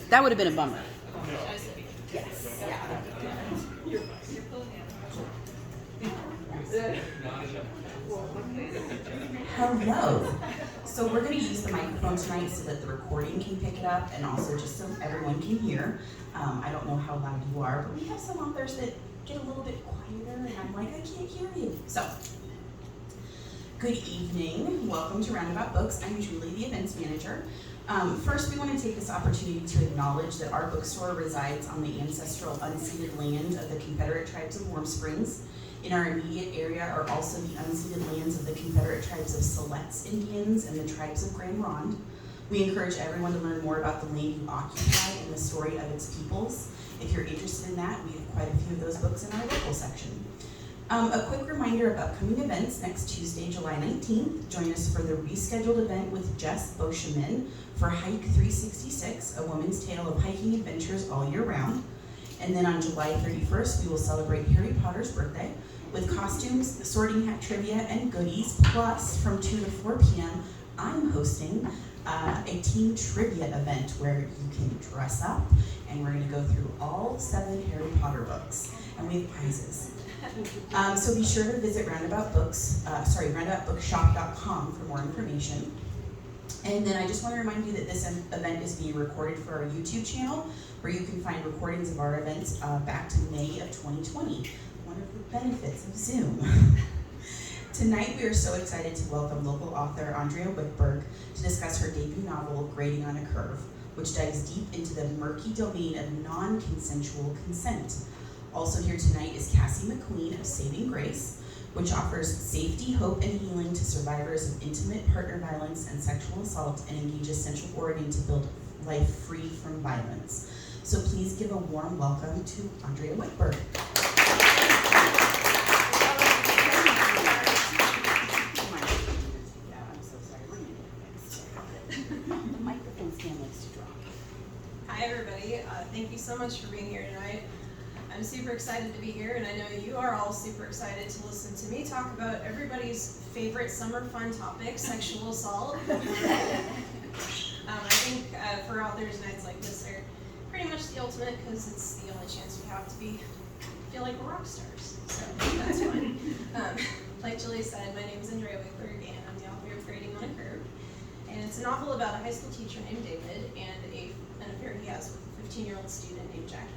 That would have been a bummer. Yes. Hello. So we're going to use the microphone tonight so that the recording can pick it up and also just so everyone can hear. I don't know how loud you are, but we have some authors that get a little bit quieter and I'm like, I can't hear you. So, good evening. Welcome to Roundabout Books. I'm Julie, the events manager. First, we want to take this opportunity to acknowledge that our bookstore resides on the ancestral unceded land of the Confederate Tribes of Warm Springs. In our immediate area are also the unceded lands of the Confederate Tribes of Siletz Indians and the Tribes of Grand Ronde. We encourage everyone to learn more about the land you occupy and the story of its peoples. If you're interested in that, we have quite a few of those books in our local section. A quick reminder of upcoming events. Next Tuesday, July 19th, join us for the rescheduled event with Jess Boscheman for Hike 366, a woman's tale of hiking adventures all year round. And then on July 31st, we will celebrate Harry Potter's birthday with costumes, sorting hat trivia, and goodies. Plus, from 2 to 4 p.m., I'm hosting a team trivia event where you can dress up, and we're going to go through all 7 Harry Potter books, and we have prizes. So be sure to visit roundaboutbookshop.com for more information. And then I just want to remind you that this event is being recorded for our YouTube channel, where you can find recordings of our events back to May of 2020. One of the benefits of Zoom. Tonight we are so excited to welcome local author Andrea Wickberg to discuss her debut novel, Grading on a Curve, which dives deep into the murky domain of non-consensual consent. Also here tonight is Cassie McQueen of Saving Grace, which offers safety, hope, and healing to survivors of intimate partner violence and sexual assault and engages Central Oregon to build life free from violence. So please give a warm welcome to Andrea Wickberg. The microphone stand likes to drop. Hi everybody, thank you so much for being here tonight. I'm super excited to be here, and I know you are all super excited to listen to me talk about everybody's favorite summer fun topic, sexual assault. I think for authors, nights like this are pretty much the ultimate because it's the only chance we have to feel like we're rock stars. So that's fun. Like Julie said, my name is Andrea Wickberg, and I'm the author of Grading on a Curve. And it's a novel about a high school teacher named David and an affair he has with a 15-year-old student named Jackie.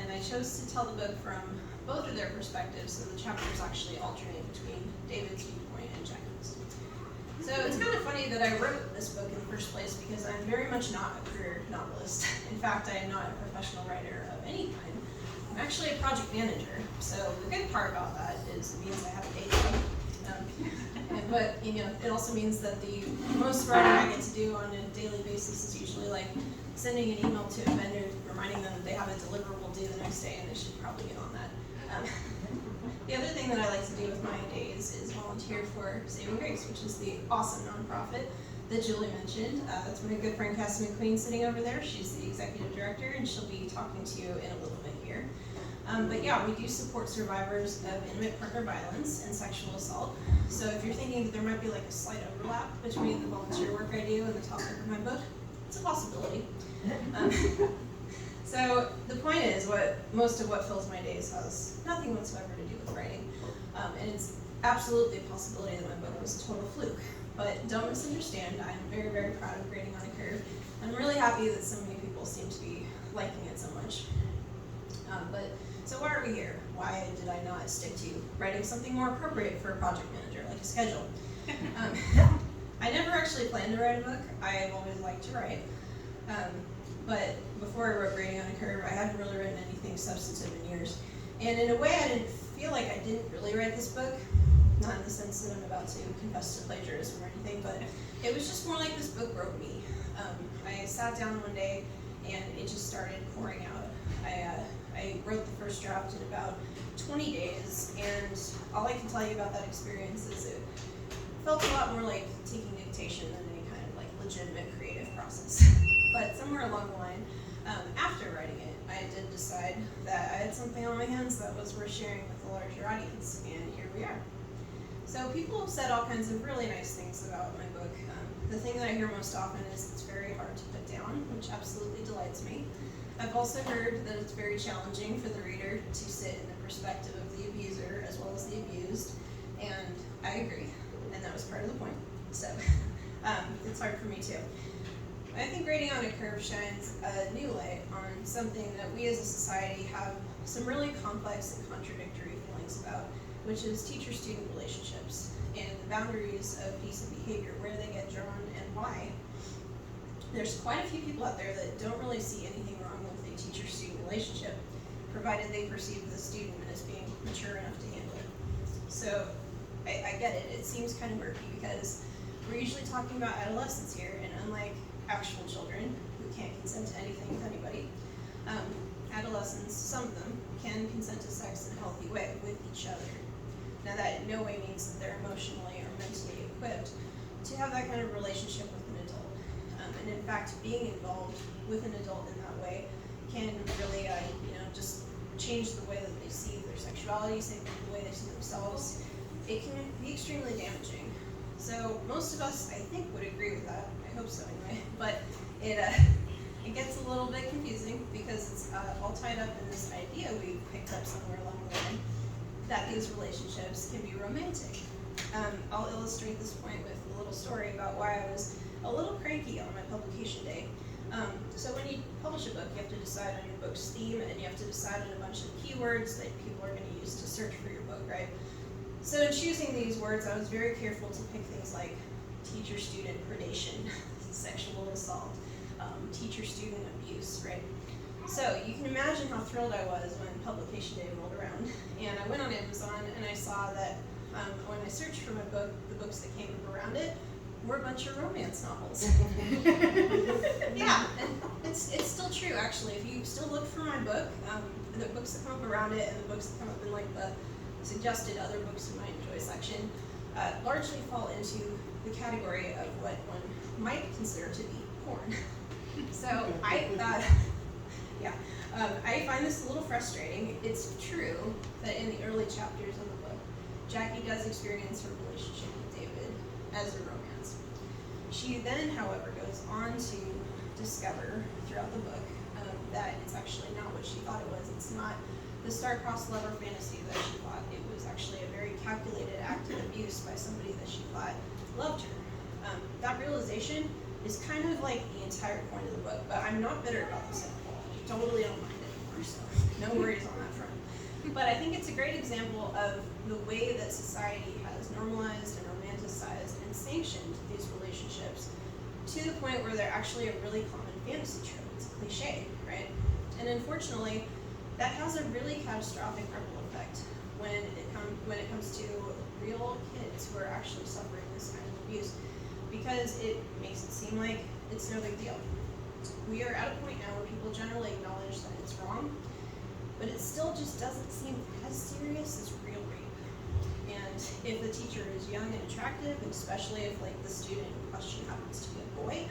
And I chose to tell the book from both of their perspectives, so the chapters actually alternate between David's viewpoint and Jackie's. So it's kind of funny that I wrote this book in the first place because I'm very much not a career novelist. In fact, I am not a professional writer of any kind. I'm actually a project manager. So the good part about that is it means I have a day job. But it also means that the most writing I get to do on a daily basis is usually like sending an email to a vendor reminding them that they have a deliverable due the next day and they should probably get on that. The other thing that I like to do with my days is volunteer for Saving Grace, which is the awesome nonprofit that Julie mentioned. That's my good friend Cassie McQueen sitting over there. She's the executive director, and she'll be talking to you in a little bit here. But yeah, we do support survivors of intimate partner violence and sexual assault. So if you're thinking that there might be like a slight overlap between the volunteer work I do and the topic of my book, it's a possibility. So the point is, most of what fills my days has nothing whatsoever to do with writing. And it's absolutely a possibility that my book was a total fluke. But don't misunderstand, I'm very, very proud of Grading on a Curve. I'm really happy that so many people seem to be liking it so much. So why are we here? Why did I not stick to writing something more appropriate for a project manager, like a schedule? I never actually planned to write a book. I've always liked to write. But before I wrote Grading on a Curve, I hadn't really written anything substantive in years. And in a way, I didn't feel like I didn't really write this book. Not in the sense that I'm about to confess to plagiarism or anything, but it was just more like this book wrote me. I sat down one day and it just started pouring out. I wrote the first draft in about 20 days, and all I can tell you about that experience is it felt a lot more like taking dictation than any kind of like legitimate creative process. But somewhere along the line, after writing it, I did decide that I had something on my hands that was worth sharing with a larger audience, and here we are. So people have said all kinds of really nice things about my book. The thing that I hear most often is it's very hard to put down, which absolutely delights me. I've also heard that it's very challenging for the reader to sit in the perspective of the abuser as well as the abused, and I agree, and that was part of the point. So it's hard for me too. I think Grading on a Curve shines a new light on something that we as a society have some really complex and contradictory feelings about, which is teacher-student relationships and the boundaries of decent behavior, where they get drawn and why. There's quite a few people out there that don't really see anything wrong with a teacher-student relationship, provided they perceive the student as being mature enough to handle it. So I get it. It seems kind of murky because we're usually talking about adolescents here, and unlike actual children who can't consent to anything with anybody, adolescents, some of them, can consent to sex in a healthy way with each other. Now that in no way means that they're emotionally or mentally equipped to have that kind of relationship with an adult. And in fact, being involved with an adult in that way can really, just change the way that they see their sexuality, the way they see themselves. It can be extremely damaging. So most of us, I think, would agree with that. I hope so anyway. But it gets a little bit confusing because it's all tied up in this idea we picked up somewhere along the line that these relationships can be romantic. I'll illustrate this point with a little story about why I was a little cranky on my publication day. So when you publish a book, you have to decide on your book's theme, and you have to decide on a bunch of keywords that people are going to use to search for your book, right? So in choosing these words, I was very careful to pick things like teacher-student predation, sexual assault, teacher-student abuse, right? So you can imagine how thrilled I was when publication day rolled around. And I went on Amazon and I saw that when I searched for my book, the books that came up around it were a bunch of romance novels. Yeah, and it's still true actually. If you still look for my book, the books that come up around it and the books that come up in like the suggested other books you might enjoy section largely fall into the category of what one might consider to be porn. So I find this a little frustrating. It's true that in the early chapters of the book, Jackie does experience her relationship with David as a romance. She then, however, goes on to discover throughout the book that it's actually not what she thought it was. It's not the star-crossed lover fantasy that she thought. It was actually a very calculated act of abuse by somebody that she thought loved her. That realization is kind of like the entire point of the book, but I'm not bitter about this at all. I totally don't mind it anymore, so no worries on that front. But I think it's a great example of the way that society has normalized and romanticized and sanctioned these relationships to the point where they're actually a really common fantasy trope. It's a cliche, right? And unfortunately, that has a really catastrophic ripple effect when it comes to real kids who are actually suffering this kind of abuse, because it makes it seem like it's no big deal. We are at a point now where people generally acknowledge that it's wrong, but it still just doesn't seem as serious as real rape. And if the teacher is young and attractive, and especially if like the student in question happens to be a boy,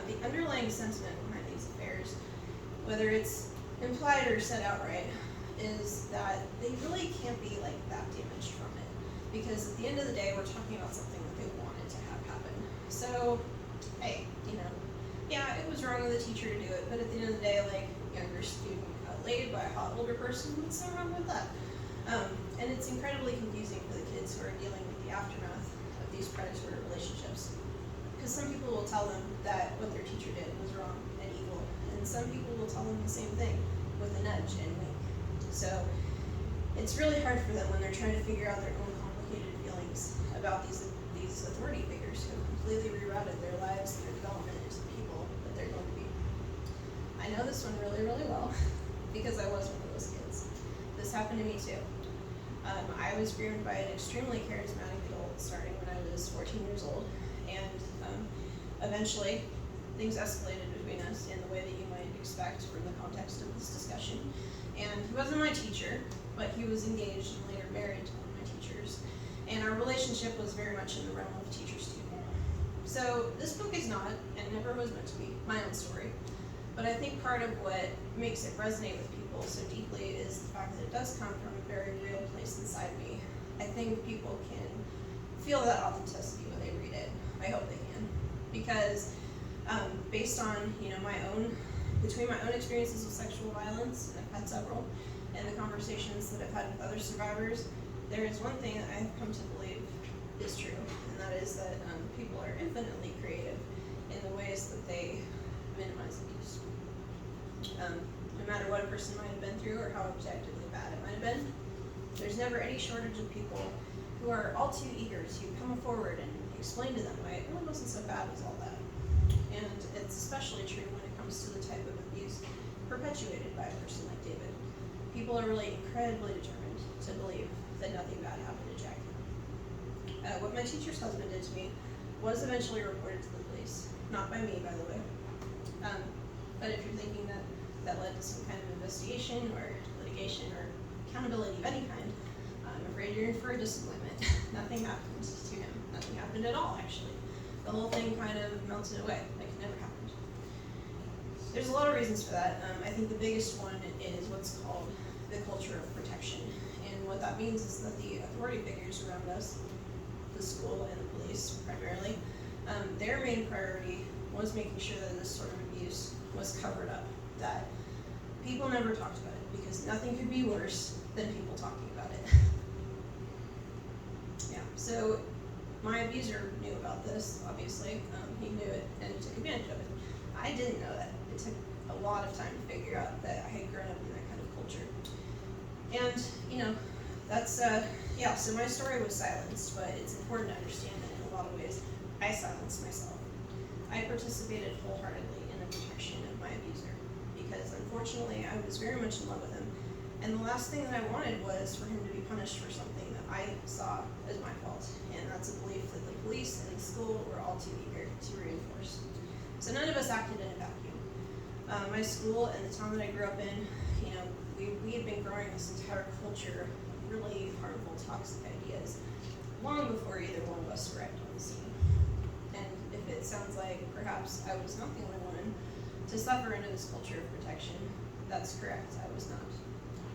the underlying sentiment behind these affairs, whether it's implied or said outright, is that they really can't be like that damaged from it, because at the end of the day, we're talking about something that they wanted to have happen. So, hey, yeah, it was wrong of the teacher to do it, but at the end of the day, like, younger student got laid by a hot older person, what's so wrong with that? And it's incredibly confusing for the kids who are dealing with the aftermath of these predatory relationships, because some people will tell them that what their teacher did was wrong and evil, and some people will tell them the same thing with a nudge and wink. So it's really hard for them when they're trying to figure out their own complicated feelings about these authority figures who have completely rerouted their lives and their development into the people that they're going to be. I know this one really, really well because I was one of those kids. This happened to me too. I was groomed by an extremely charismatic adult starting when I was 14 years old, and eventually things escalated between us in the way that you might expect from the context of this discussion. And he wasn't my teacher, but he was engaged and later married to one of my teachers. And our relationship was very much in the realm of teacher-student. So this book is not, and never was meant to be, my own story. But I think part of what makes it resonate with people so deeply is the fact that it does come from a very real place inside me. I think people can feel that authenticity when they read it. I hope they can. because based on between my own experiences with sexual violence, and I've had several, and the conversations that I've had with other survivors, there is one thing that I've come to believe is true, and that is that people are infinitely creative in the ways that they minimize abuse. No matter what a person might have been through or how objectively bad it might have been, there's never any shortage of people who are all too eager to come forward and explain to them why it really wasn't so bad as all that. And it's especially true when it comes to the type of abuse perpetuated by a person like David. People are really incredibly determined to believe that nothing bad happened to Jack. What my teacher's husband did to me was eventually reported to the police. Not by me, by the way. But if you're thinking that that led to some kind of investigation or litigation or accountability of any kind, I'm afraid you're in for a disappointment. Nothing happened to him. Nothing happened at all, actually. The whole thing kind of melted away, like it never happened. There's a lot of reasons for that. I think the biggest one is what's called the culture of protection. And what that means is that the authority figures around us, the school and the police primarily, their main priority was making sure that this sort of abuse was covered up, that people never talked about it, because nothing could be worse than people talking about it. Yeah, so my abuser knew about this, obviously. He knew it and he took advantage of it. I didn't know that. It took a lot of time to figure out that I had grown up in that kind of culture. And, that's, so my story was silenced, but it's important to understand that in a lot of ways, I silenced myself. I participated wholeheartedly in the protection of my abuser, because unfortunately I was very much in love with him, and the last thing that I wanted was for him to be punished for something that I saw as my fault, and that's a belief that the police and the school were all too eager to reinforce. So none of us acted in a vacuum. My school and the town that I grew up in, we had been growing this entire culture of really harmful, toxic ideas long before either one of us arrived on the scene. And if it sounds like perhaps I was not the only one to suffer into this culture of protection, that's correct, I was not.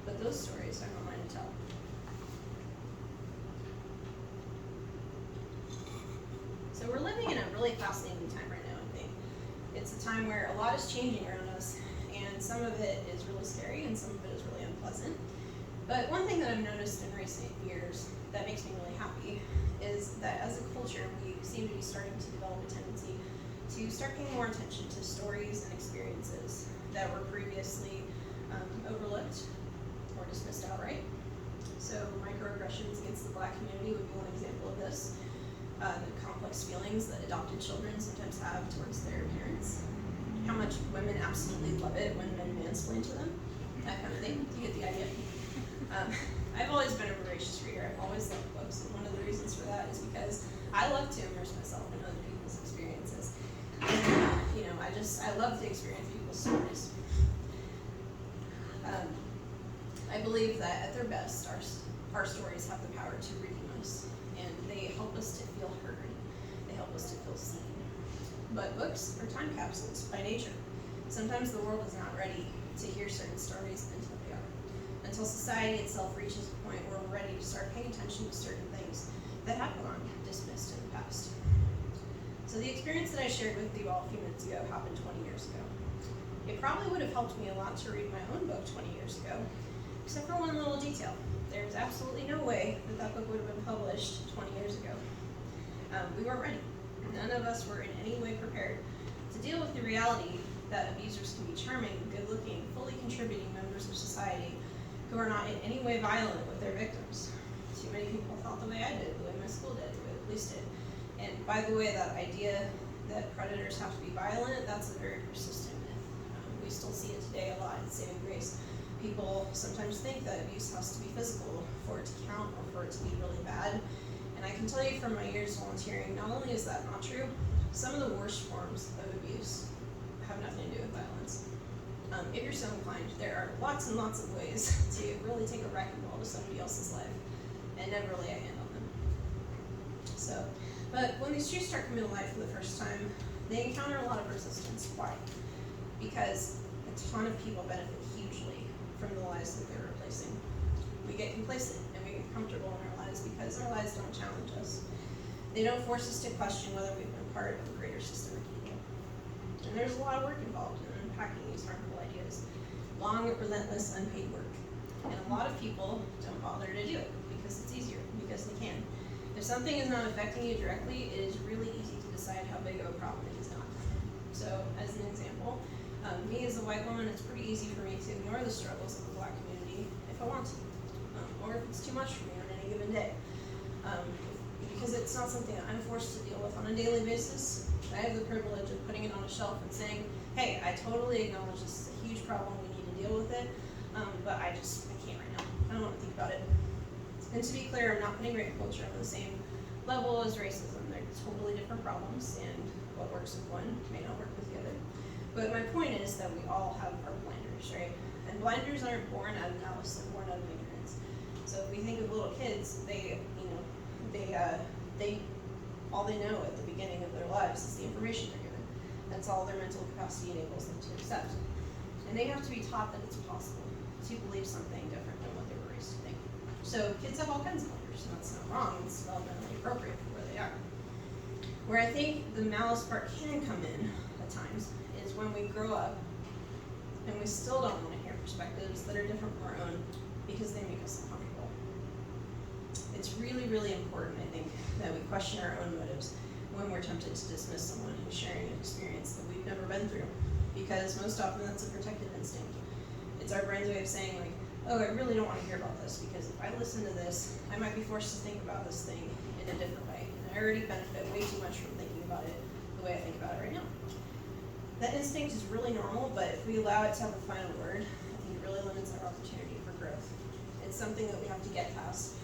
But those stories are not mine to tell. So we're living in a really fascinating time right now, I think. It's a time where a lot is changing around us, and some of it is really scary and some of it is really unpleasant. But one thing that I've noticed in recent years that makes me really happy is that as a culture, we seem to be starting to develop a tendency to start paying more attention to stories and experiences that were previously overlooked or dismissed outright. So microaggressions against the Black community would be one example of this. The complex feelings that adopted children sometimes have towards their parents. How much women absolutely love it when men mansplain to them. That kind of thing. You get the idea. I've always been a voracious reader. I've always loved books, and one of the reasons for that is because I love to immerse myself in other people's experiences. And, I love to experience people's stories. I believe that at their best, our stories have the power to redeem us, and they help us to feel heard. They help us to feel seen. But books are time capsules by nature. Sometimes the world is not ready to hear certain stories until they are. Until society itself reaches a point where we're ready to start paying attention to certain things that have gone dismissed in the past. So the experience that I shared with you all a few minutes ago happened 20 years ago. It probably would have helped me a lot to read my own book 20 years ago, except for one little detail. There's absolutely no way that book would have been published 20 years ago. We weren't ready. None of us were in any way prepared to deal with the reality that abusers can be charming, good-looking, fully contributing members of society who are not in any way violent with their victims. Too many people thought the way I did, the way my school did, the way the police did. And by the way, that idea that predators have to be violent, that's a very persistent myth. We still see it today a lot in saving grace. People sometimes think that abuse has to be physical for it to count or for it to be really bad. And I can tell you from my years volunteering, not only is that not true, some of the worst forms of abuse have nothing to do with violence. If you're so inclined, there are lots and lots of ways to really take a wrecking ball to somebody else's life and never lay a hand on them. So, but when these Jews start coming to life for the first time, they encounter a lot of resistance. Why? Because a ton of people benefit hugely from the lies that they're replacing. We get complacent and we get comfortable in our lives because our lives don't challenge us. They don't force us to question whether we've been part of a greater systemic evil. And there's a lot of work involved in unpacking these harmful ideas. Long, relentless, unpaid work. And a lot of people don't bother to do it because it's easier, because they can. If something is not affecting you directly, it is really easy to decide how big of a problem it is not. So, as an example, me as a white woman, it's pretty easy for me to ignore the struggles of the Black community if I want to, or if it's too much for me on any given day. Because it's not something that I'm forced to deal with on a daily basis. I have the privilege of putting it on a shelf and saying, hey, I totally acknowledge this is a huge problem, we need to deal with it, but I can't right now. I don't want to think about it. And to be clear, I'm not putting rape culture on the same level as racism. They're totally different problems, and what works with one may not work with the other. But my point is that we all have our blinders, right? And blinders aren't born out of malice, they're born out of ignorance. So if we think of little kids, they all they know at the beginning of their lives is the information they're given. That's all their mental capacity enables them to accept. And they have to be taught that it's possible to believe something different than what they were raised to think. So kids have all kinds of blinders, and that's not wrong, it's developmentally appropriate for where they are. Where I think the malice part can come in at times is when we grow up and we still don't want to hear perspectives that are different from our own because they make us uncomfortable. It's really, really important, I think, that we question our own motives when we're tempted to dismiss someone who's sharing an experience that we've never been through, because most often that's a protective instinct. It's our brain's way of saying, like, oh, I really don't want to hear about this, because if I listen to this, I might be forced to think about this thing in a different way, and I already benefit way too much from thinking about it the way I think about it right now. That instinct is really normal, but if we allow it to have a final word, I think it really limits our opportunity for growth. It's something that we have to get past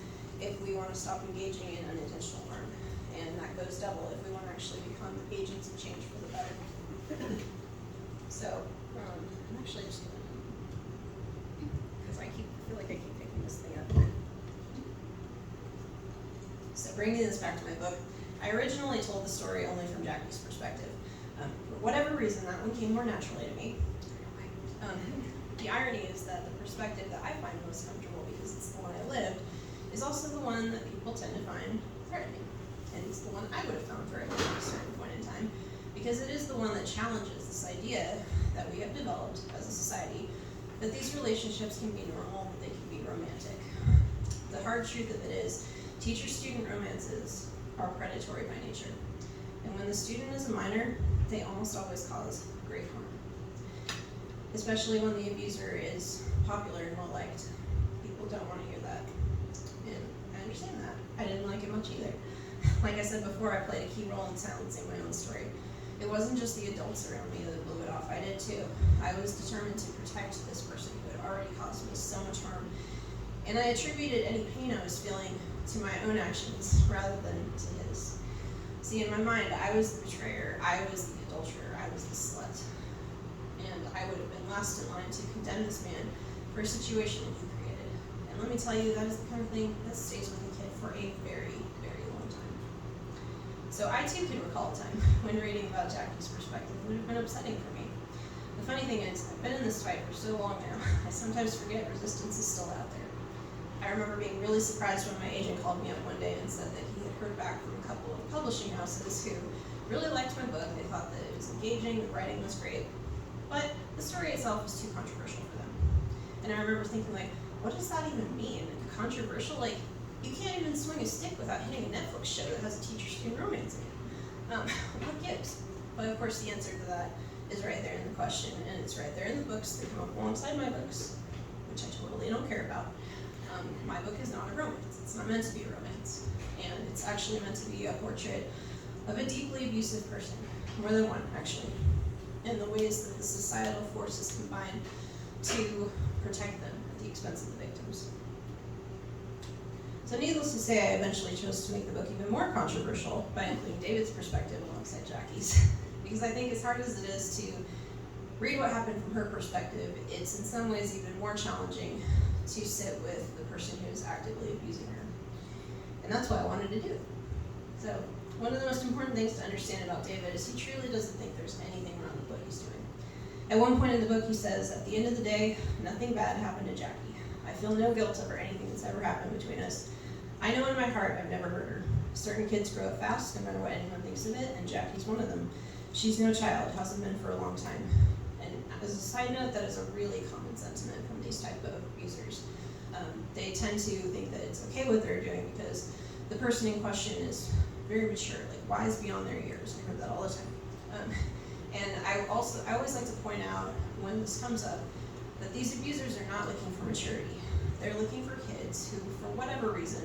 if we want to stop engaging in unintentional harm. And that goes double if we want to actually become agents of change for the better. So, I'm actually just going to, because I feel like I keep picking this thing up. So bringing this back to my book, I originally told the story only from Jackie's perspective. For whatever reason, that one came more naturally to me. The irony is that the perspective that I find most comfortable, because it's the one I lived, is also the one that people tend to find threatening. And it's the one I would have found threatening at a certain point in time, because it is the one that challenges this idea that we have developed as a society that these relationships can be normal, that they can be romantic. The hard truth of it is, teacher-student romances are predatory by nature. And when the student is a minor, they almost always cause grave harm. Especially when the abuser is popular and well-liked. People don't want to hear that. And I understand that. I didn't like it much either. Like I said before, I played a key role in silencing my own story. It wasn't just the adults around me that blew it off, I did too. I was determined to protect this person who had already caused me so much harm. And I attributed any pain I was feeling to my own actions rather than to his. See, in my mind, I was the betrayer, I was the adulterer, I was the slut. And I would have been last in line to condemn this man for a situation he created. And let me tell you, that is the kind of thing that stays with a kid for a very, very long time. So I too can recall a time when reading about Jackie's perspective would have been upsetting for me. The funny thing is, I've been in this fight for so long now, I sometimes forget resistance is still out there. I remember being really surprised when my agent called me up one day and said that he had heard back from a couple of publishing houses who really liked my book. They thought that it was engaging, the writing was great, but the story itself was too controversial for them. And I remember thinking, like, what does that even mean? Controversial? Like, you can't even swing a stick without hitting a Netflix show that has a teacher-student romance in it. What gives? But of course the answer to that is right there in the question, and it's right there in the books that come up alongside my books, which I totally don't care about. My book is not a romance. It's not meant to be a romance. And it's actually meant to be a portrait of a deeply abusive person, more than one, actually, and the ways that the societal forces combine to protect them at the expense of the victims. So needless to say, I eventually chose to make the book even more controversial by including David's perspective alongside Jackie's. Because I think as hard as it is to read what happened from her perspective, it's in some ways even more challenging to sit with the person who is actively abusing her. And that's what I wanted to do. So one of the most important things to understand about David is he truly doesn't think there's anything wrong with what he's doing. At one point in the book he says, at the end of the day, nothing bad happened to Jackie. I feel no guilt over anything that's ever happened between us. I know in my heart I've never hurt her. Certain kids grow up fast, no matter what anyone thinks of it, and Jackie's one of them. She's no child, hasn't been for a long time. And as a side note, that is a really common sentiment from these type of abusers. They tend to think that it's okay what they're doing because the person in question is very mature, like wise beyond their years. I heard that all the time. And I always like to point out when this comes up that these abusers are not looking for maturity. They're looking for kids who, for whatever reason,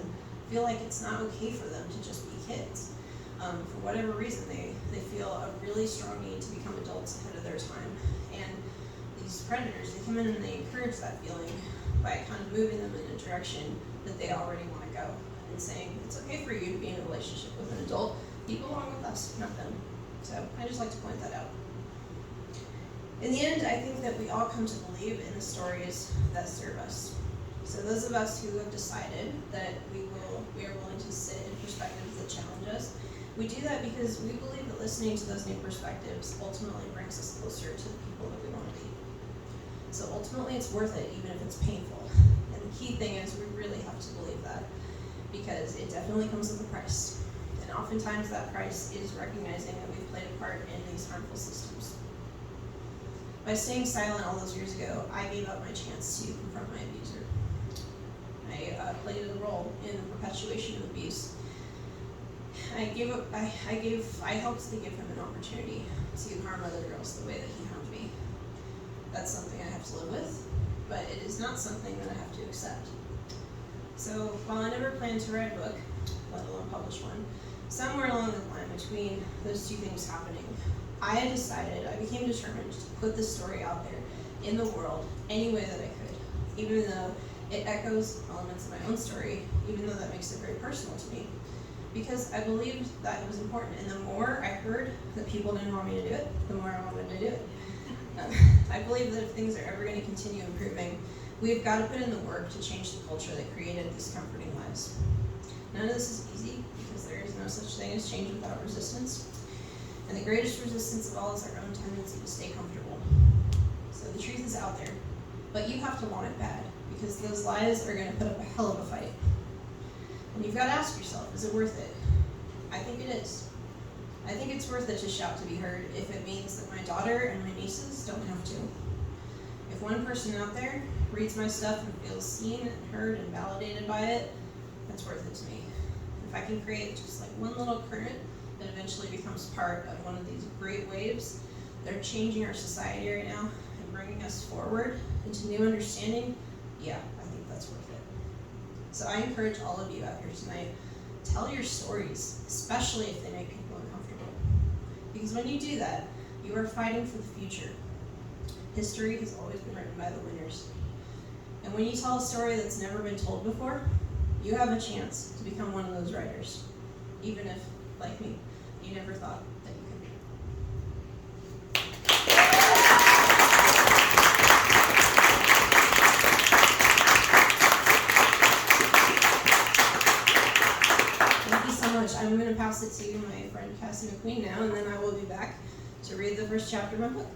feel like it's not okay for them to just be kids. For whatever reason, they feel a really strong need to become adults ahead of their time. And these predators, they come in and they encourage that feeling by kind of moving them in a direction that they already want to go and saying, it's okay for you to be in a relationship with an adult. You belong with us, not them. So I just like to point that out. In the end, I think that we all come to believe in the stories that serve us. So those of us who have decided that we are willing to sit in perspectives that challenge us, we do that because we believe that listening to those new perspectives ultimately brings us closer to the people that we want to be. So ultimately it's worth it, even if it's painful. And the key thing is we really have to believe that because it definitely comes with a price. And oftentimes that price is recognizing that we've played a part in these harmful systems. By staying silent all those years ago, I gave up my chance to confront my abuser. I played a role in the perpetuation of abuse. I helped to give him an opportunity to harm other girls the way that he harmed me. That's something I have to live with, but it is not something that I have to accept. So while I never planned to write a book, let alone publish one, somewhere along the line between those two things happening, I became determined to put this story out there in the world any way that I could, even though it echoes elements of my own story, even though that makes it very personal to me, because I believed that it was important. And the more I heard that people didn't want me to do it, the more I wanted to do it. I believe that if things are ever going to continue improving, we've got to put in the work to change the culture that created these comforting lives. None of this is easy because there is no such thing as change without resistance. And the greatest resistance of all is our own tendency to stay comfortable. So the truth is out there, but you have to want it bad because those lies are going to put up a hell of a fight. And you've got to ask yourself, is it worth it? I think it is. I think it's worth it to shout to be heard if it means that my daughter and my nieces don't have to. If one person out there reads my stuff and feels seen and heard and validated by it, that's worth it to me. If I can create just like one little current that eventually becomes part of one of these great waves that are changing our society right now and bringing us forward into new understanding, yeah, I think that's worth it. So I encourage all of you out here tonight, tell your stories, especially if they make people uncomfortable. Because when you do that, you are fighting for the future. History has always been written by the winners. And when you tell a story that's never been told before, you have a chance to become one of those writers, even if, like me, you never thought that you could be. Thank you so much. I'm going to pass it to my friend Cassie McQueen now, and then I will be back to read the first chapter of my book.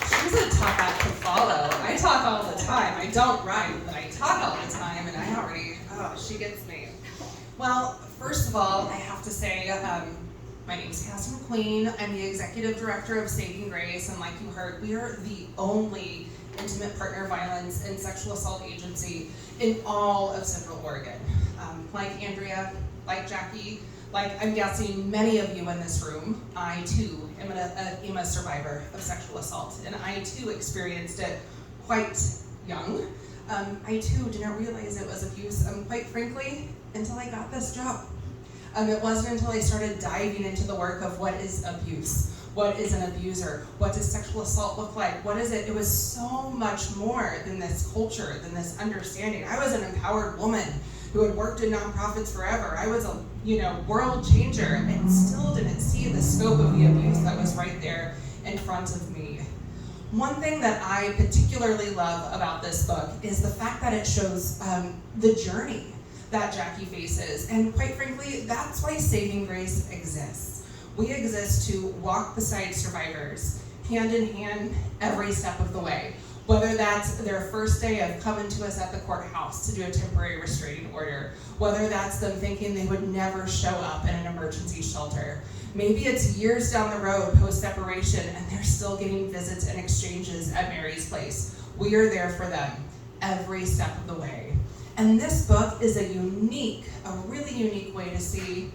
She's a tough act to follow. I talk all the time. I don't write, but I talk all the time, and she gets me. Well, first of all, I have to say, my name is Cassie McQueen. I'm the executive director of Saving Grace, and like you heard, we are the only intimate partner violence and sexual assault agency in all of Central Oregon. Like Andrea, like Jackie, like I'm guessing many of you in this room, I too am a survivor of sexual assault, and I too experienced it quite young. I too didn't realize it was abuse, quite frankly, until I got this job. It wasn't until I started diving into the work of what is abuse, what is an abuser, what does sexual assault look like, what is it? It was so much more than this culture, than this understanding. I was an empowered woman who had worked in nonprofits forever. I was a world changer and still didn't see the scope of the abuse that was right there in front of me. One thing that I particularly love about this book is the fact that it shows the journey that Jackie faces. And quite frankly, that's why Saving Grace exists. We exist to walk beside survivors, hand in hand, every step of the way. Whether that's their first day of coming to us at the courthouse to do a temporary restraining order, whether that's them thinking they would never show up in an emergency shelter. Maybe it's years down the road post-separation and they're still getting visits and exchanges at Mary's place. We are there for them every step of the way. And this book is a really unique way to see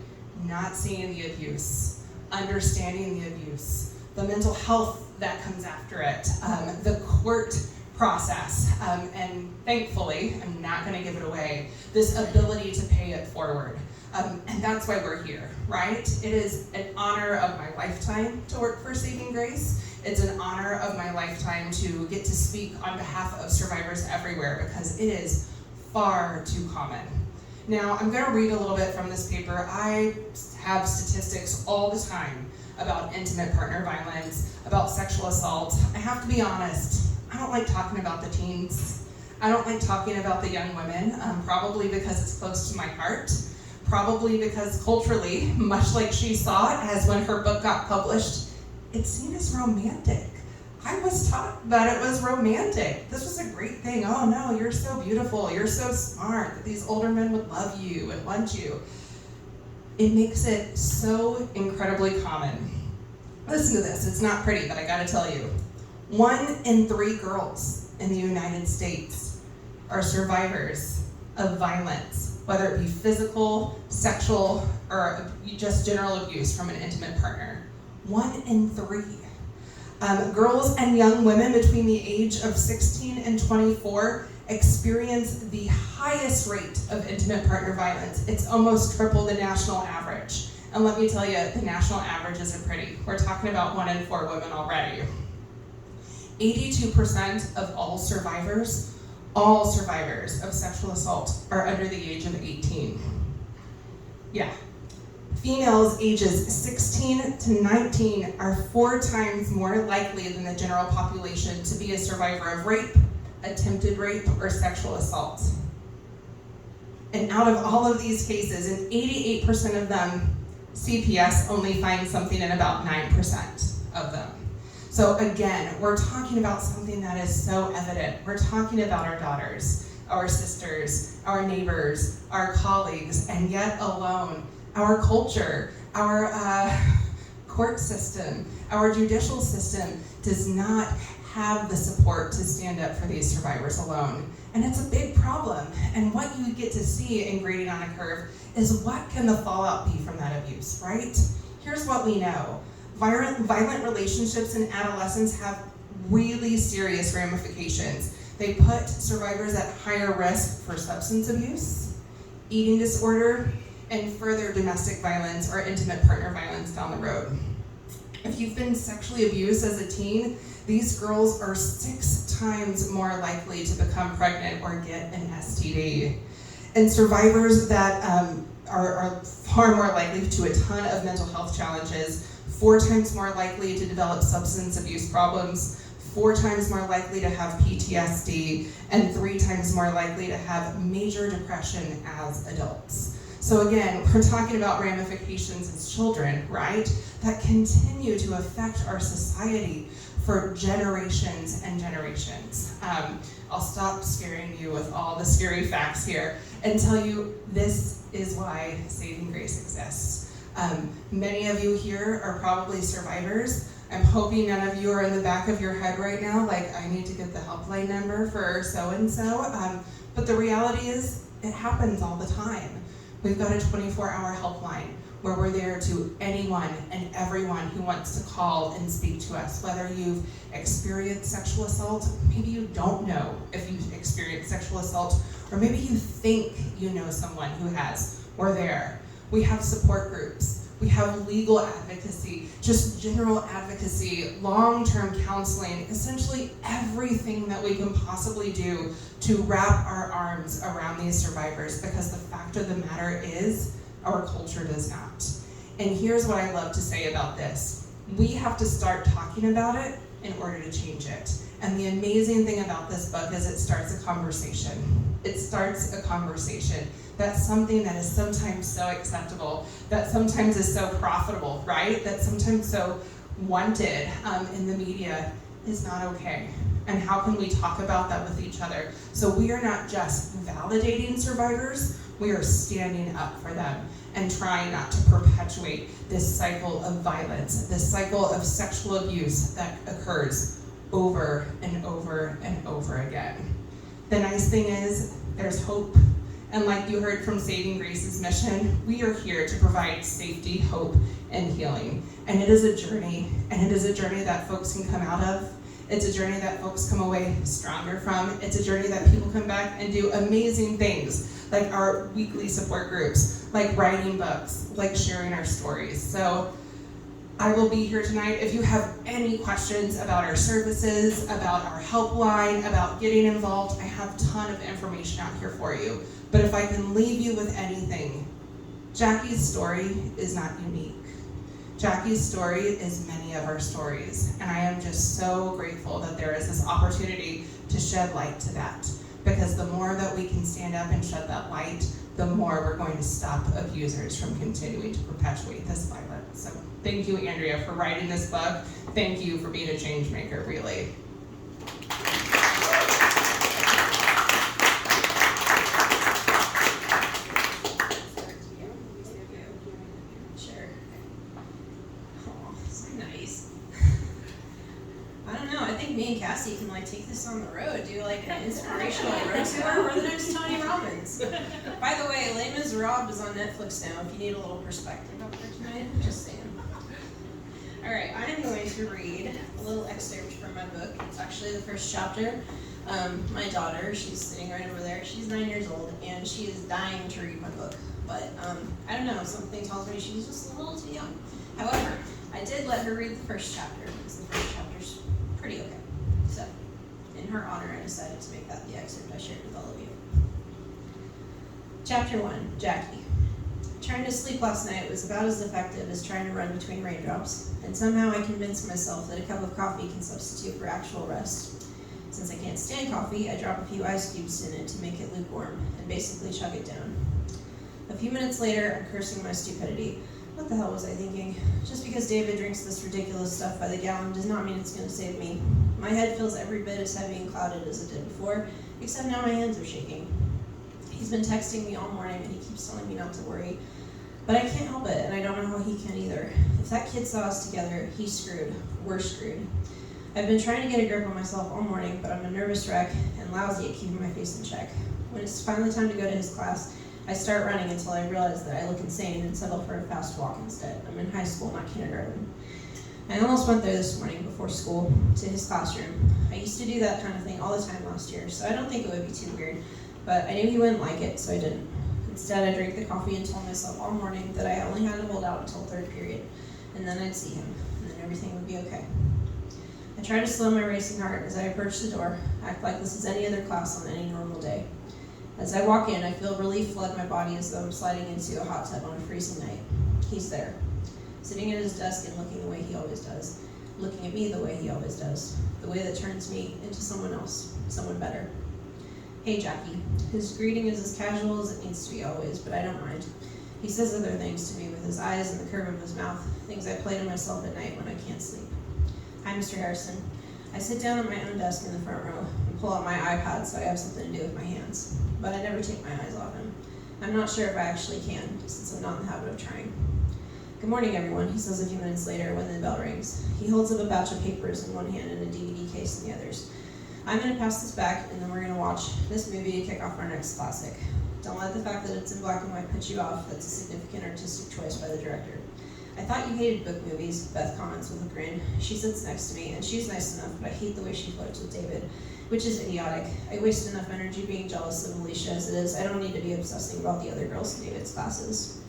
not seeing the abuse, understanding the abuse, the mental health that comes after it, the court process, and thankfully, I'm not going to give it away, this ability to pay it forward. And that's why we're here, right? It is an honor of my lifetime to work for Saving Grace. It's an honor of my lifetime to get to speak on behalf of survivors everywhere because it is far too common. Now, I'm going to read a little bit from this paper. I have statistics all the time about intimate partner violence, about sexual assault. I have to be honest, I don't like talking about the teens. I don't like talking about the young women, probably because it's close to my heart, probably because culturally, much like she saw it as when her book got published, it's seen as romantic. I was taught that it was romantic. This was a great thing. Oh no, you're so beautiful, you're so smart, that these older men would love you and want you. It makes it so incredibly common. Listen to this, it's not pretty, but I gotta tell you. 1 in 3 girls in the United States are survivors of violence, whether it be physical, sexual, or just general abuse from an intimate partner. 1 in 3. Girls and young women between the age of 16 and 24 experience the highest rate of intimate partner violence. It's almost triple the national average. And let me tell you, the national average isn't pretty. We're talking about 1 in 4 women already. 82% of all survivors of sexual assault are under the age of 18. Yeah. Females ages 16 to 19 are 4 times more likely than the general population to be a survivor of rape, attempted rape, or sexual assault. And out of all of these cases, in 88% of them, CPS only finds something in about 9% of them. So again, we're talking about something that is so evident. We're talking about our daughters, our sisters, our neighbors, our colleagues, and yet alone, our culture, our court system, our judicial system does not have the support to stand up for these survivors alone. And it's a big problem. And what you get to see in Grading on a Curve is what can the fallout be from that abuse, right? Here's what we know. Violent relationships in adolescence have really serious ramifications. They put survivors at higher risk for substance abuse, eating disorder, and further domestic violence or intimate partner violence down the road. If you've been sexually abused as a teen, these girls are 6 times more likely to become pregnant or get an STD. And survivors that are far more likely to a ton of mental health challenges, 4 times more likely to develop substance abuse problems, 4 times more likely to have PTSD, and 3 times more likely to have major depression as adults. So again, we're talking about ramifications as children, right? That continue to affect our society for generations and generations. I'll stop scaring you with all the scary facts here and tell you this is why Saving Grace exists. Many of you here are probably survivors. I'm hoping none of you are in the back of your head right now, like I need to get the helpline number for so-and-so. But the reality is, it happens all the time. We've got a 24-hour helpline where we're there to anyone and everyone who wants to call and speak to us, whether you've experienced sexual assault, maybe you don't know if you've experienced sexual assault, or maybe you think you know someone who has. We're there. We have support groups. We have legal advocacy, just general advocacy, long-term counseling, essentially everything that we can possibly do to wrap our arms around these survivors, because the fact of the matter is, our culture does not. And here's what I love to say about this. We have to start talking about it in order to change it. And the amazing thing about this book is it starts a conversation. It starts a conversation. That's something that is sometimes so acceptable, that sometimes is so profitable, right? That sometimes so wanted in the media is not okay. And how can we talk about that with each other? So we are not just validating survivors, we are standing up for them and trying not to perpetuate this cycle of violence, this cycle of sexual abuse that occurs over and over and over again. The nice thing is, there's hope. And like you heard from Saving Grace's mission, we are here to provide safety, hope, and healing. And it is a journey, and it is a journey that folks can come out of. It's a journey that folks come away stronger from. It's a journey that people come back and do amazing things, like our weekly support groups, like writing books, like sharing our stories. So I will be here tonight. If you have any questions about our services, about our helpline, about getting involved, I have a ton of information out here for you. But if I can leave you with anything, Jackie's story is not unique. Jackie's story is many of our stories, and I am just so grateful that there is this opportunity to shed light to that, because the more that we can stand up and shed that light, the more we're going to stop abusers from continuing to perpetuate this violence. So thank you, Andrea, for writing this book. Thank you for being a change maker, really. Me and Cassie can take this on the road, do an inspirational road tour. We're the next Tony Robbins. By the way, Les Miserables is on Netflix now if you need a little perspective up there tonight. Just saying. Alright, I'm going to read a little excerpt from my book. It's actually the first chapter. My daughter, she's sitting right over there, she's 9 years old, and she is dying to read my book. But I don't know, something tells me she's just a little too young. However, I did let her read the first chapter, because the first chapter's pretty okay. So, in her honor, I decided to make that the excerpt I shared with all of you. Chapter 1, Jackie. Trying to sleep last night was about as effective as trying to run between raindrops, and somehow I convinced myself that a cup of coffee can substitute for actual rest. Since I can't stand coffee, I drop a few ice cubes in it to make it lukewarm, and basically chug it down. A few minutes later, I'm cursing my stupidity. What the hell was I thinking? Just because David drinks this ridiculous stuff by the gallon does not mean it's going to save me. My head feels every bit as heavy and clouded as it did before, except now my hands are shaking. He's been texting me all morning and he keeps telling me not to worry. But I can't help it, and I don't know how he can either. If that kid saw us together, he's screwed. We're screwed. I've been trying to get a grip on myself all morning, but I'm a nervous wreck and lousy at keeping my face in check. When it's finally time to go to his class, I start running until I realize that I look insane and settle for a fast walk instead. I'm in high school, not kindergarten. I almost went there this morning before school, to his classroom. I used to do that kind of thing all the time last year, so I don't think it would be too weird, but I knew he wouldn't like it, so I didn't. Instead, I drank the coffee and told myself all morning that I only had to hold out until third period, and then I'd see him, and then everything would be okay. I try to slow my racing heart as I approach the door, act like this is any other class on any normal day. As I walk in, I feel relief flood my body as though I'm sliding into a hot tub on a freezing night. He's there, sitting at his desk and looking the way he always does, looking at me the way he always does, the way that turns me into someone else, someone better. Hey, Jackie. His greeting is as casual as it needs to be always, but I don't mind. He says other things to me with his eyes and the curve of his mouth, things I play to myself at night when I can't sleep. Hi, Mr. Harrison. I sit down at my own desk in the front row and pull out my iPad so I have something to do with my hands, but I never take my eyes off him. I'm not sure if I actually can, since I'm not in the habit of trying. Good morning, everyone, he says a few minutes later when the bell rings. He holds up a batch of papers in one hand and a DVD case in the others. I'm going to pass this back, and then we're going to watch this movie to kick off our next classic. Don't let the fact that it's in black and white put you off. That's a significant artistic choice by the director. I thought you hated book movies, Beth comments with a grin. She sits next to me, and she's nice enough, but I hate the way she flirts with David, which is idiotic. I waste enough energy being jealous of Alicia as it is. I don't need to be obsessing about the other girls in David's classes.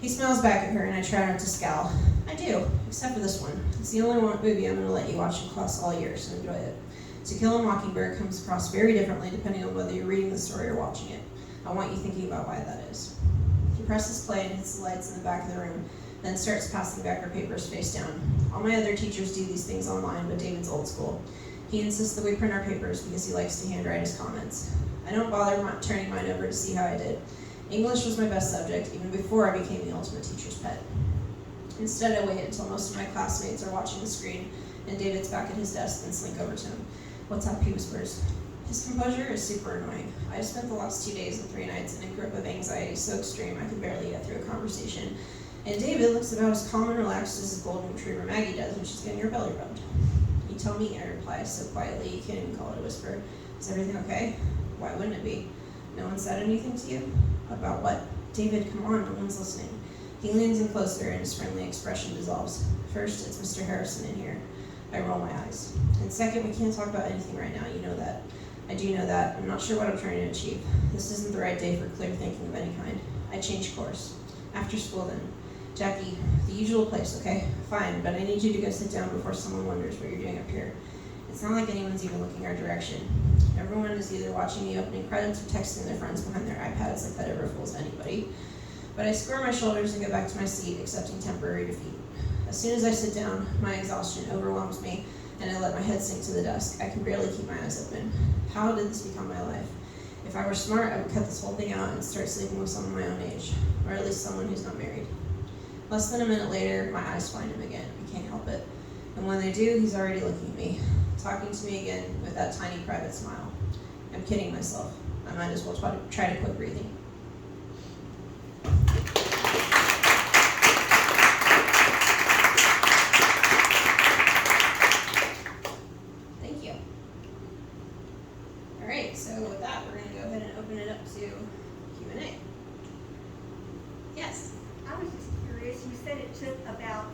He smiles back at her, and I try not to scowl. I do, except for this one. It's the only movie I'm going to let you watch in class all year, so enjoy it. To Kill a Mockingbird comes across very differently depending on whether you're reading the story or watching it. I want you thinking about why that is. He presses play and hits the lights in the back of the room, then starts passing back her papers face down. All my other teachers do these things online, but David's old school. He insists that we print our papers because he likes to handwrite his comments. I don't bother turning mine over to see how I did. English was my best subject, even before I became the ultimate teacher's pet. Instead, I wait until most of my classmates are watching the screen and David's back at his desk and slink over to him. "What's up?" he whispers. His composure is super annoying. I spent the last 2 days and 3 nights in a grip of anxiety so extreme I could barely get through a conversation. And David looks about as calm and relaxed as his golden retriever Maggie does when she's getting her belly rubbed. "You tell me," I reply so quietly you can't even call it a whisper. "Is everything okay?" "Why wouldn't it be?" "No one said anything to you?" "About what?" "David, come on, no one's listening." He leans in closer and his friendly expression dissolves. "First, it's Mr. Harrison in here." I roll my eyes. "And second, we can't talk about anything right now, you know that." "I do know that. I'm not sure what I'm trying to achieve. This isn't the right day for clear thinking of any kind." I change course. "After school then." "Jackie, the usual place, okay? Fine, but I need you to go sit down before someone wonders what you're doing up here." It's not like anyone's even looking our direction. Everyone is either watching the opening credits or texting their friends behind their iPads, like that ever fools anybody. But I square my shoulders and go back to my seat, accepting temporary defeat. As soon as I sit down, my exhaustion overwhelms me, and I let my head sink to the desk. I can barely keep my eyes open. How did this become my life? If I were smart, I would cut this whole thing out and start sleeping with someone my own age, or at least someone who's not married. Less than a minute later, my eyes find him again. I can't help it. And when they do, he's already looking at me, talking to me again with that tiny private smile. I'm kidding myself. I might as well try to quit breathing. Thank you. All right, so with that, we're going to go ahead and open it up to Q&A. Yes? I was just curious, you said it took about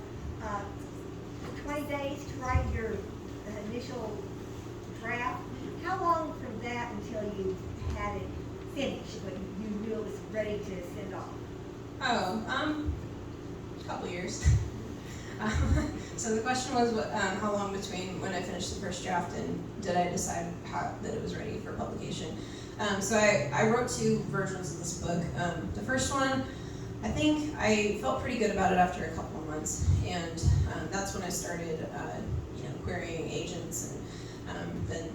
20 days to write your initial draft. How long from that until you had it finished, when you knew it was ready to send off? Oh, a couple years. So the question was how long between when I finished the first draft and did I decide that it was ready for publication. So I wrote 2 versions of this book. The first one, I think I felt pretty good about it after a couple of months, and that's when I started, querying agents, and then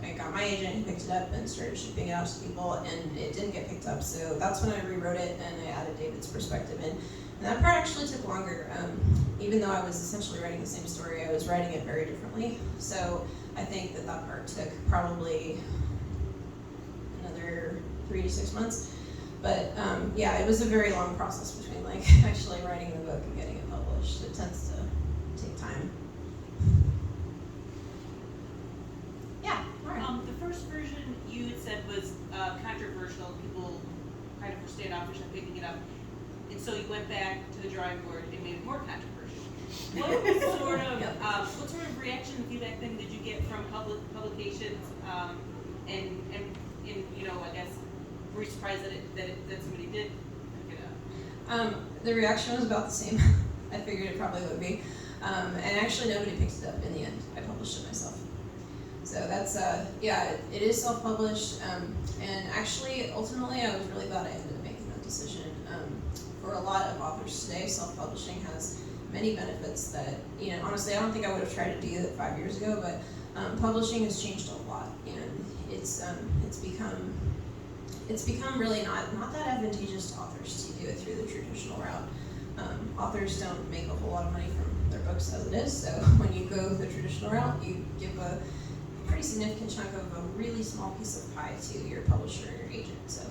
I got my agent, he picked it up and started shipping it out to people, and it didn't get picked up, so that's when I rewrote it and I added David's perspective in. And that part actually took longer. Even though I was essentially writing the same story, I was writing it very differently. So I think that part took probably another 3 to 6 months. But yeah, it was a very long process between actually writing the book and getting it published. It tends to take time. Yeah, Lauren. The first version you had said was controversial. People kind of were standoffish on picking it up. And so you went back to the drawing board and made it more controversial. What sort of reaction and feedback then did you get from publications? And I guess were you surprised that somebody did pick it up? The reaction was about the same. I figured it probably would be. And actually nobody picked it up in the end. I published it myself. So that's, it is self-published. And actually, ultimately, I was really glad I ended up making that decision. For a lot of authors today, self-publishing has many benefits that, honestly, I don't think I would have tried to do that 5 years ago, but publishing has changed a lot. It's become really not that advantageous to authors to do it through the traditional route. Authors don't make a whole lot of money from their books as it is, so when you go the traditional route, you give a pretty significant chunk of a really small piece of pie to your publisher and your agent. So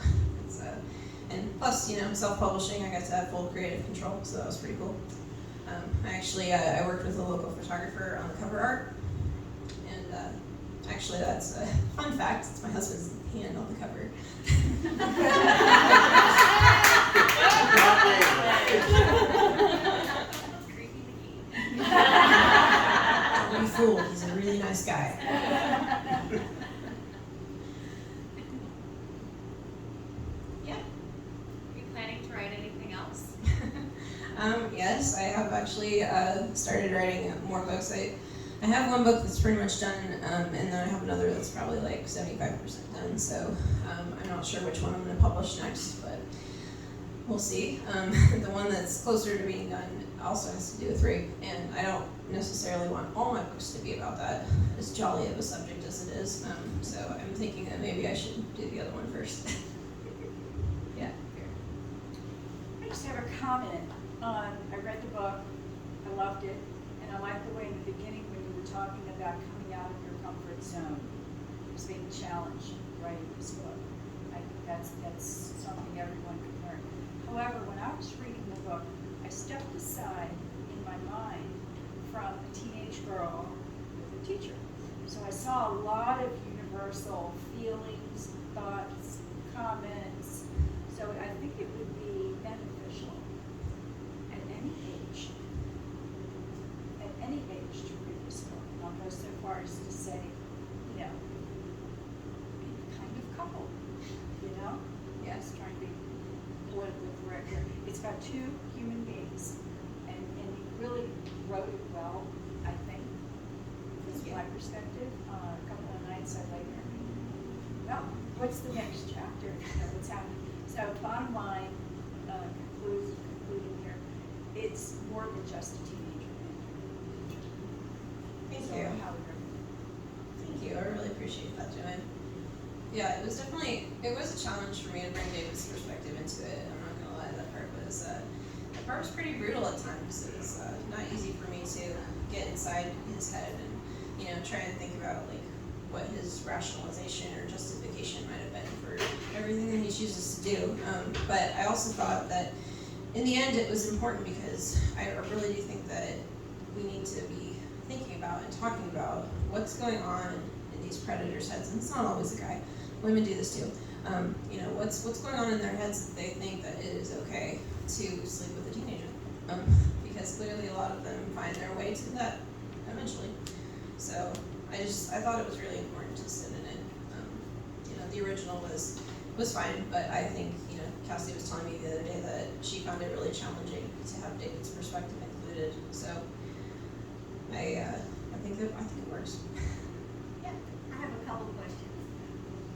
it's and plus, self-publishing, I got to have full creative control, so that was pretty cool. I worked with a local photographer on the cover art, and actually that's a fun fact, it's my husband's hand on the cover. Don't be fooled, he's a really nice guy. Yeah. Are you planning to write anything else? Yes, I have actually started writing more books. I have one book that's pretty much done, and then I have another that's probably 75% done, so I'm not sure which one I'm going to publish next, but we'll see. The one that's closer to being done also has to do with rape, and I don't necessarily want all my books to be about that, as jolly of a subject as it is, so I'm thinking that maybe I should do the other one first. Yeah. I just have a comment on, I read the book, I loved it, and I liked the way in the beginning when you were were talking about coming out of your comfort zone, as being challenged writing this book. I think that's something everyone can learn. However, when I was reading the book, I stepped aside in my mind from a teenage girl with a teacher. So I saw a lot of universal feelings, thoughts, comments. So I think it would be beneficial at any age to read this book. And I'll go so far as to say, you know, be kind of couple, you know? Yes, trying to be politically correct here. It's about two human beings, and he really wrote it well, I think, from my perspective. A couple of nights I lay there. Well, what's the next chapter? You know, what's happening? So bottom line, concluding here, it's more than just a teenager. Thank So you. how we Thank you. I really appreciate that, Joanne. Yeah, it was a challenge for me to bring David's perspective into it. I'm not gonna lie, that part was pretty brutal at times. It was not easy for me to get inside his head and, you know, try and think about like what his rationalization or justification might have been for everything that he chooses to do. But I also thought that in the end it was important because I really do think that we need to be thinking about and talking about what's going on in these predators' heads, and it's not always a guy. Women do this too. You know, what's going on in their heads that they think that it is okay to sleep with a teenager? Because clearly a lot of them find their way to that eventually. So I thought it was really important to sit in it. You know, the original was fine, but I think, you know, Cassie was telling me the other day that she found it really challenging to have David's perspective included. So I think it works. Yeah, I have a couple questions.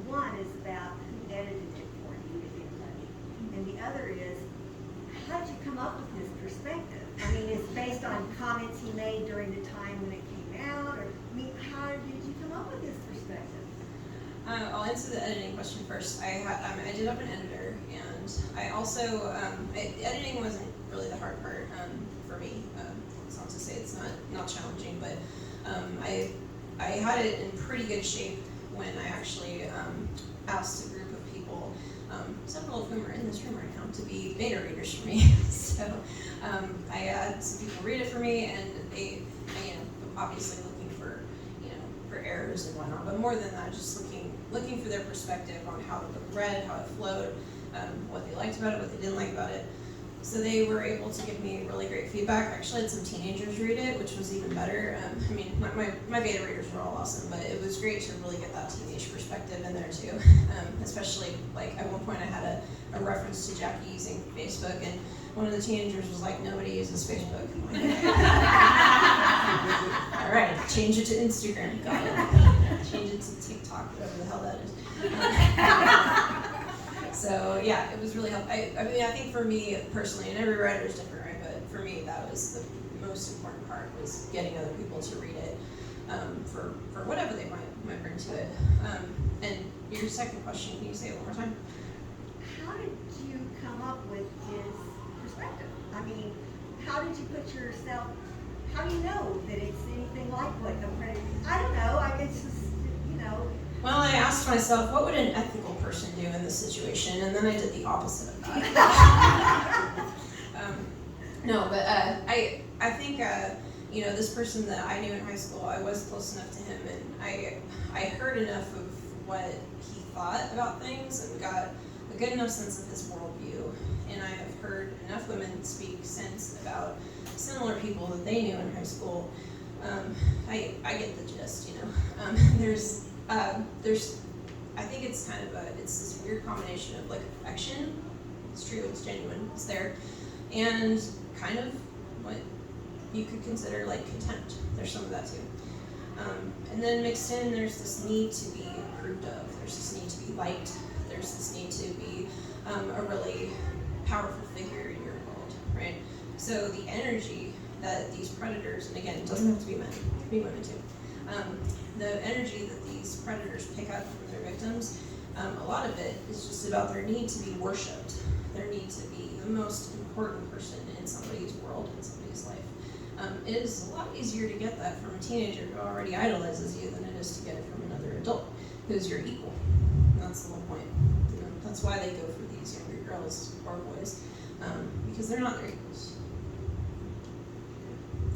One is about who edited it for you, if anybody. And the other is, how did you come up with this perspective? I mean, it's based on comments he made during the time when it came out, or, I mean, how did you come up with this perspective? I'll answer the editing question first. I did have an editor, and I also, editing wasn't really the hard part for me. It's not to say it's not challenging, but I had it in pretty good shape when I actually asked a group of people, several of whom are in this room right now, to be beta readers for me. So I had some people read it for me, and they, you know, obviously looking for, you know, for errors and whatnot, but more than that, just looking for their perspective on how the book read, how it flowed, what they liked about it, what they didn't like about it. So they were able to give me really great feedback. I actually had some teenagers read it, which was even better. I mean, my beta readers were all awesome, but it was great to really get that teenage perspective in there too. Especially, like, at one point I had a reference to Jackie using Facebook, and one of the teenagers was like, nobody uses Facebook. I'm like, all right, change it to Instagram. Got it. Change it to TikTok, whatever the hell that is. So yeah, it was really helpful. I mean, I think for me personally, and every writer is different, right? But for me, that was the most important part, was getting other people to read it for whatever they might bring to it. And your second question, can you say it one more time? How did you come up with his perspective? I mean, how did you put yourself, how do you know that it's anything like what the predator, I don't know, it's just, you know. Well, I asked myself, what would an ethical person do in this situation? And then I did the opposite of that. No, but I think, you know, this person that I knew in high school, I was close enough to him, and I heard enough of what he thought about things and got a good enough sense of his worldview. And I have heard enough women speak since about similar people that they knew in high school. I get the gist, you know. There's, I think it's kind of it's this weird combination of like affection, it's true, it's genuine, it's there, and kind of what you could consider like contempt. There's some of that too. And then mixed in, there's this need to be approved of, there's this need to be liked, there's this need to be a really powerful figure in your world, right? So the energy that these predators, and again, it doesn't have to be men, it can be women too, the energy that these predators pick up from their victims, a lot of it is just about their need to be worshipped, their need to be the most important person in somebody's world, in somebody's life. It is a lot easier to get that from a teenager who already idolizes you than it is to get it from another adult who's your equal. And that's the whole point. You know, that's why they go for these younger girls or boys, because they're not their equals.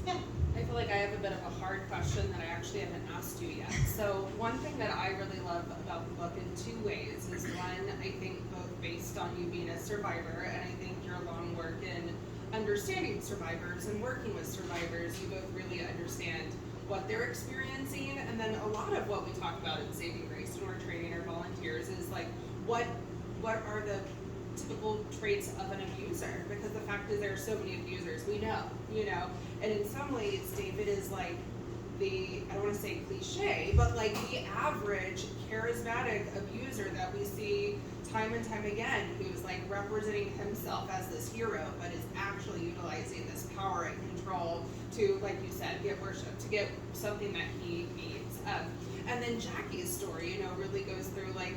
Yeah. I feel like I have a bit of a hard question that I actually haven't asked you yet. So one thing that I really love about the book in two ways is one, I think both based on you being a survivor, and I think your long work in understanding survivors and working with survivors, you both really understand what they're experiencing, and then a lot of what we talk about in Saving Grace when we're training our volunteers is like, what are the typical traits of an abuser? Because the fact is there are so many abusers, we know, you know, and in some ways David is like the, I don't want to say cliche, but like the average charismatic abuser that we see time and time again, who's like representing himself as this hero, but is actually utilizing this power and control to, like you said, get worship, to get something that he needs. And then Jackie's story, you know, really goes through, like,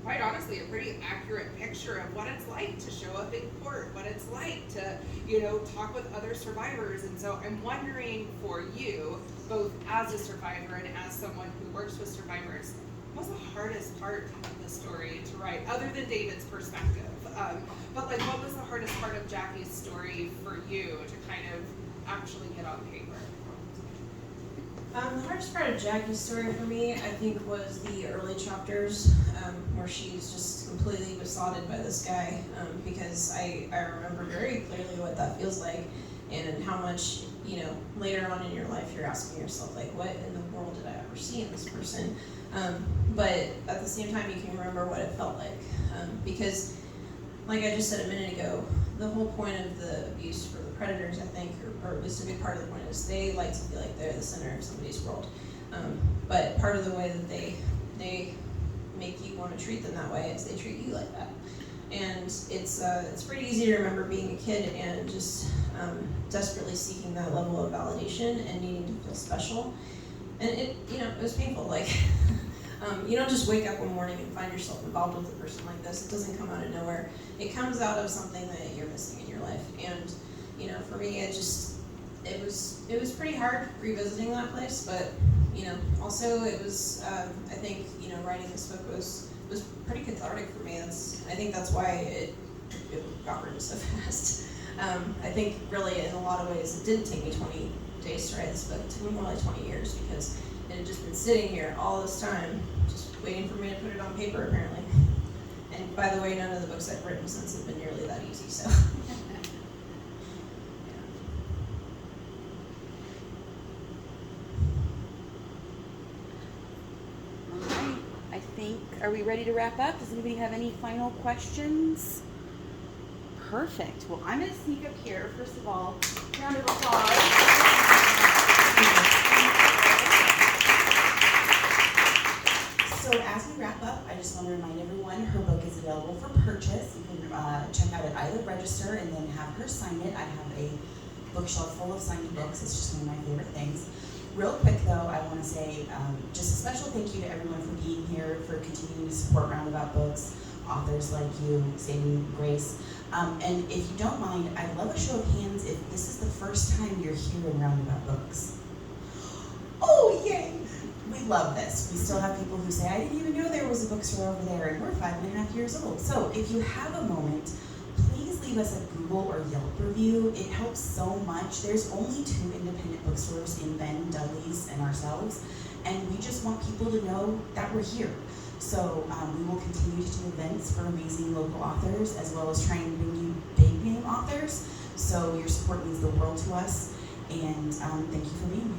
quite honestly, a pretty accurate picture of what it's like to show up in court, what it's like to, you know, talk with other survivors. And so I'm wondering for you, both as a survivor and as someone who works with survivors, what was the hardest part of the story to write, other than David's perspective? But like, what was the hardest part of Jackie's story for you to kind of actually get on paper? The hardest part of Jackie's story for me, I think, was the early chapters, where she's just completely besotted by this guy, because I remember very clearly what that feels like, and how much, you know, later on in your life you're asking yourself, like, what in the world did I ever see in this person? But at the same time, you can remember what it felt like, because, like I just said a minute ago, the whole point of the abuse for the predators, I think, or at least a big part of the point, is they like to feel like they're the center of somebody's world. But part of the way that they make you want to treat them that way is they treat you like that. And it's pretty easy to remember being a kid and just desperately seeking that level of validation and needing to feel special. And it was painful. Like, you don't just wake up one morning and find yourself involved with a person like this. It doesn't come out of nowhere. It comes out of something that you're missing in your life. And, you know, for me, it was pretty hard revisiting that place. But, you know, also it was, I think, you know, writing this book was pretty cathartic for me. I think that's why it got written so fast. I think really in a lot of ways it didn't take me 20 days to write this book. It took me more like 20 years because it had just been sitting here all this time, just waiting for me to put it on paper, apparently. And by the way, none of the books I've written since have been nearly that easy, so. All right, I think, are we ready to wrap up? Does anybody have any final questions? Perfect. Well, I'm going to sneak up here. First of all, round of applause. So as we wrap up, I just want to remind everyone her book is available for purchase. You can check out at iLive Register and then have her sign it. I have a bookshelf full of signed books. It's just one of my favorite things. Real quick though, I want to say just a special thank you to everyone for being here, for continuing to support Roundabout Books, authors like you, Saving Grace. And if you don't mind, I'd love a show of hands if this is the first time you're here in Roundabout Books. Oh, yay! We love this. We still have people who say, I didn't even know there was a bookstore over there, and we're 5.5 years old. So if you have a moment, please leave us a Google or Yelp review. It helps so much. There's only 2 independent bookstores in Bend, Dudley's, and ourselves, and we just want people to know that we're here. So we will continue to do events for amazing local authors, as well as trying to bring you big name authors. So your support means the world to us, and thank you for being here.